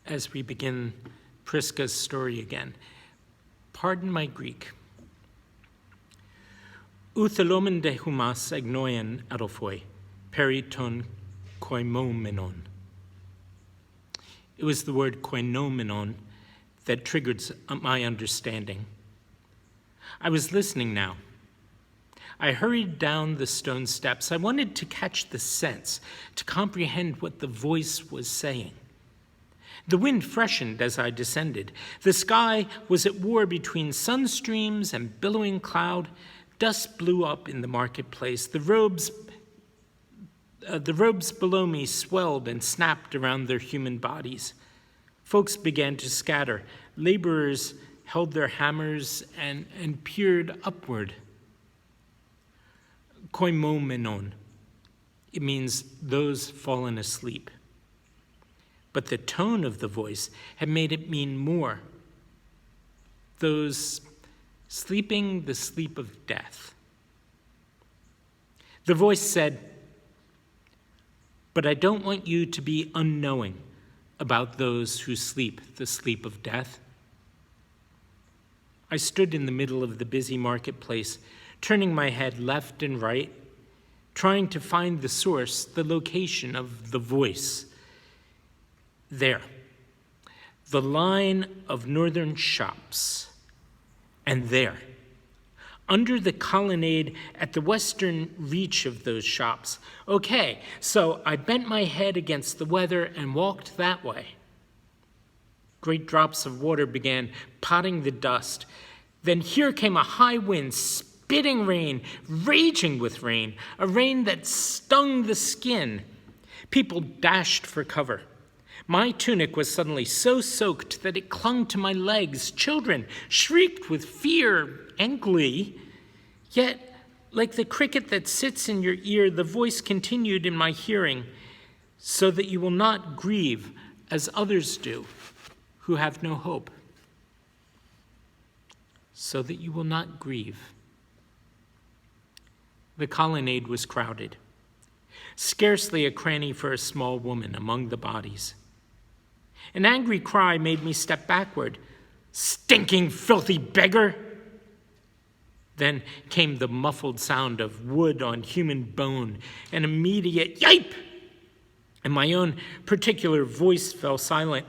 as we begin Priska's story again. Pardon my Greek. Uthelomen de humas agnoien adelphoi, periton koinomenon. It was the word koinomenon that triggered my understanding. I was listening now. I hurried down the stone steps. I wanted to catch the sense, to comprehend what the voice was saying. The wind freshened as I descended. The sky was at war between sun streams and billowing cloud. Dust blew up in the marketplace. The robes below me swelled and snapped around their human bodies. Folks began to scatter. Laborers held their hammers and peered upward. Koinomenon. It means those fallen asleep. But the tone of the voice had made it mean more. Those sleeping the sleep of death. The voice said, "But I don't want you to be unknowing about those who sleep the sleep of death." I stood in the middle of the busy marketplace, turning my head left and right, trying to find the source, the location of the voice. There, the line of northern shops. And there, under the colonnade at the western reach of those shops. Okay, so I bent my head against the weather and walked that way. Great drops of water began potting the dust. Then here came a high wind, spitting rain, raging with rain, a rain that stung the skin. People dashed for cover. My tunic was suddenly so soaked that it clung to my legs. Children shrieked with fear and glee. Yet, like the cricket that sits in your ear, the voice continued in my hearing, "So that you will not grieve as others do, who have no hope." So that you will not grieve. The colonnade was crowded. Scarcely a cranny for a small woman among the bodies. An angry cry made me step backward. "Stinking, filthy beggar!" Then came the muffled sound of wood on human bone, an immediate yipe, and my own particular voice fell silent,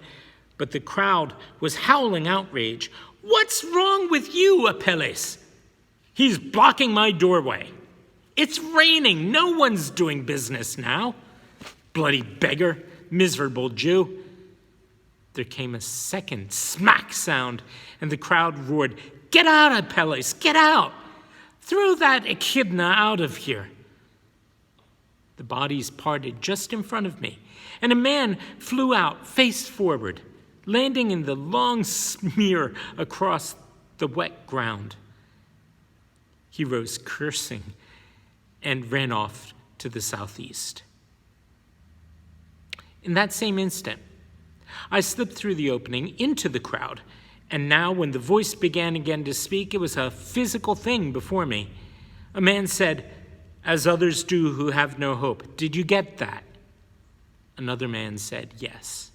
but the crowd was howling outrage. "What's wrong with you, Apelles? He's blocking my doorway. It's raining. No one's doing business now. Bloody beggar, miserable Jew." There came a second smack sound, and the crowd roared, "Get out, Apelles, get out! Throw that echidna out of here!" The bodies parted just in front of me, and a man flew out face forward, landing in the long smear across the wet ground. He rose cursing and ran off to the southeast. In that same instant, I slipped through the opening into the crowd, and now when the voice began again to speak, it was a physical thing before me. A man said, "As others do who have no hope." Did you get that? Another man said, "Yes."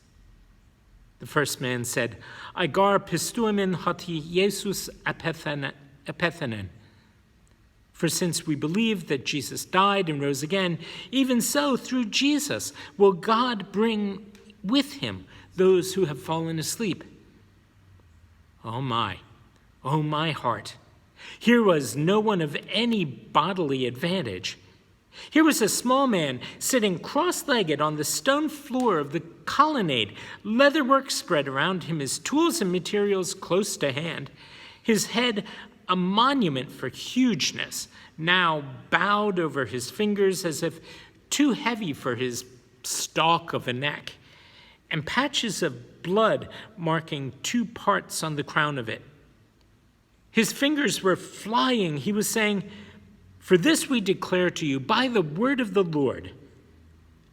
The first man said, "Igar pistuamin hoti Jesus apethenen." For since we believe that Jesus died and rose again, even so through Jesus will God bring with him those who have fallen asleep. Oh my heart. Here was no one of any bodily advantage. Here was a small man sitting cross-legged on the stone floor of the colonnade, leatherwork spread around him, his tools and materials close to hand, his head a monument for hugeness, now bowed over his fingers as if too heavy for his stalk of a neck, and patches of blood marking 2 parts on the crown of it. His fingers were flying. He was saying, "For this we declare to you by the word of the Lord."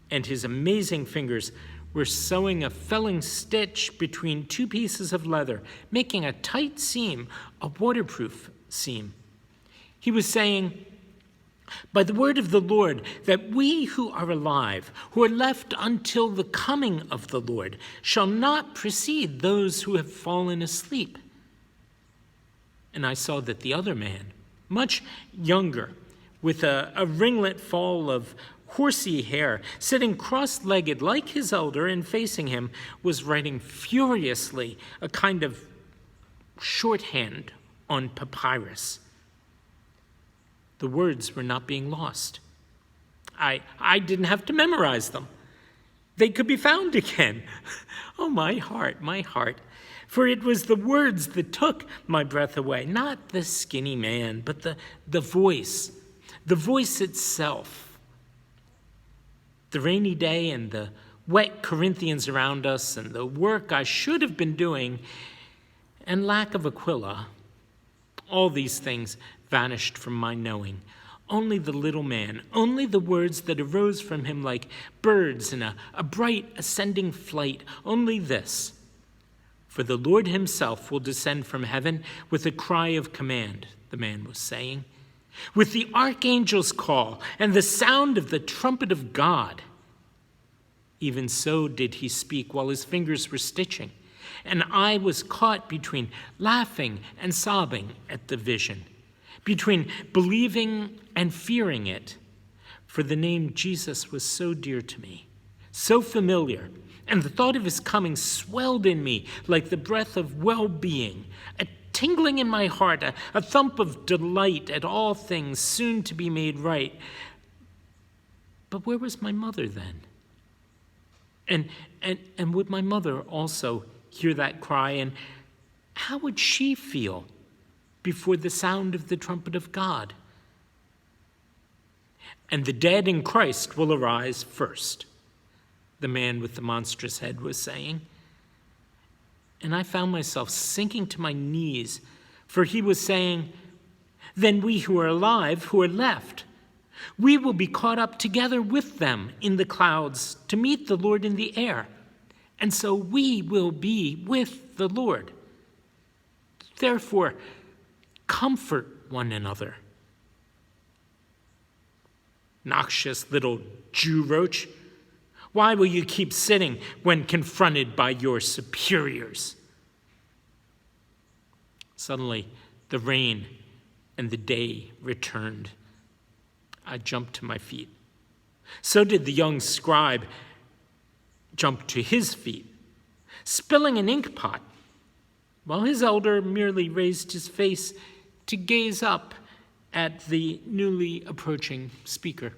And his amazing fingers were sewing a felling stitch between 2 pieces of leather, making a tight seam, a waterproof seam. He was saying, by the word of the Lord, that we who are alive, who are left until the coming of the Lord, shall not precede those who have fallen asleep. And I saw that the other man, much younger, with a ringlet fall of horsey hair, sitting cross-legged like his elder and facing him, was writing furiously a kind of shorthand on papyrus. The words were not being lost. I didn't have to memorize them. They could be found again. Oh, my heart, my heart. For it was the words that took my breath away, not the skinny man, but the voice itself. The rainy day and the wet Corinthians around us and the work I should have been doing and lack of Aquila, all these things vanished from my knowing. Only the little man, only the words that arose from him like birds in a bright ascending flight, only this: for the Lord himself will descend from heaven with a cry of command, the man was saying, with the archangel's call and the sound of the trumpet of God. Even so did he speak while his fingers were stitching, and I was caught between laughing and sobbing at the vision, between believing and fearing it, for the name Jesus was so dear to me, so familiar, and the thought of his coming swelled in me like the breath of well-being, a tingling in my heart, a thump of delight at all things soon to be made right. But where was my mother then? And would my mother also hear that cry, and how would she feel before the sound of the trumpet of God? And the dead in Christ will arise first, the man with the monstrous head was saying. And I found myself sinking to my knees, for he was saying, then we who are alive, who are left, we will be caught up together with them in the clouds to meet the Lord in the air. And so we will be with the Lord. Therefore, comfort one another. Noxious little Jew roach, why will you keep sitting when confronted by your superiors? Suddenly, the rain and the day returned. I jumped to my feet. So did the young scribe jump to his feet, spilling an ink pot, while his elder merely raised his face to gaze up at the newly approaching speaker.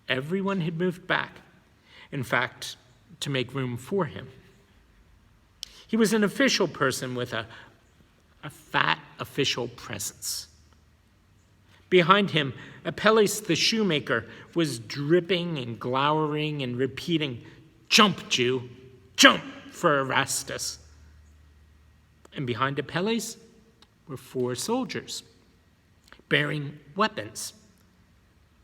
Everyone had moved back, in fact, to make room for him. He was an official person with a fat official presence. Behind him, Apelles the shoemaker was dripping and glowering and repeating, "Jump, Jew, jump," for Erastus. And behind Apelles were 4 soldiers bearing weapons,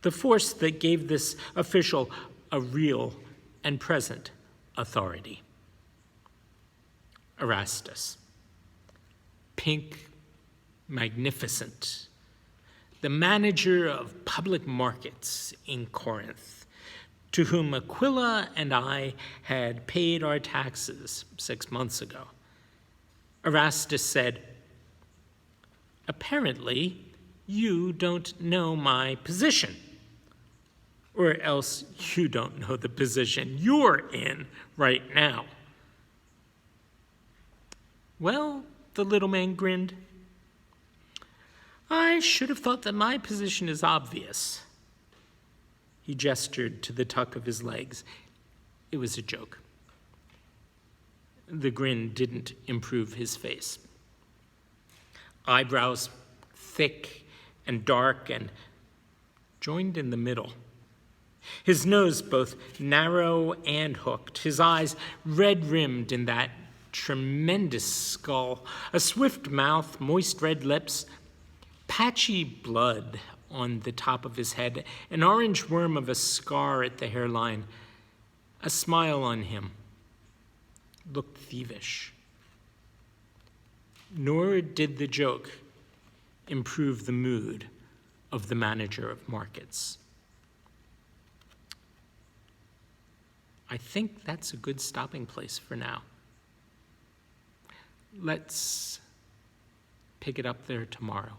the force that gave this official a real and present authority. Erastus, pink, magnificent, the manager of public markets in Corinth, to whom Aquila and I had paid our taxes 6 months ago. Erastus said, "Apparently, you don't know my position, or else you don't know the position you're in right now." Well, the little man grinned. I should have thought that my position is obvious. He gestured to the tuck of his legs. It was a joke. The grin didn't improve his face. Eyebrows thick and dark and joined in the middle. His nose both narrow and hooked, his eyes red-rimmed in that tremendous skull, a swift mouth, moist red lips, patchy blood on the top of his head, an orange worm of a scar at the hairline. A smile on him looked thievish. Nor did the joke improve the mood of the manager of markets. I think that's a good stopping place for now. Let's pick it up there tomorrow.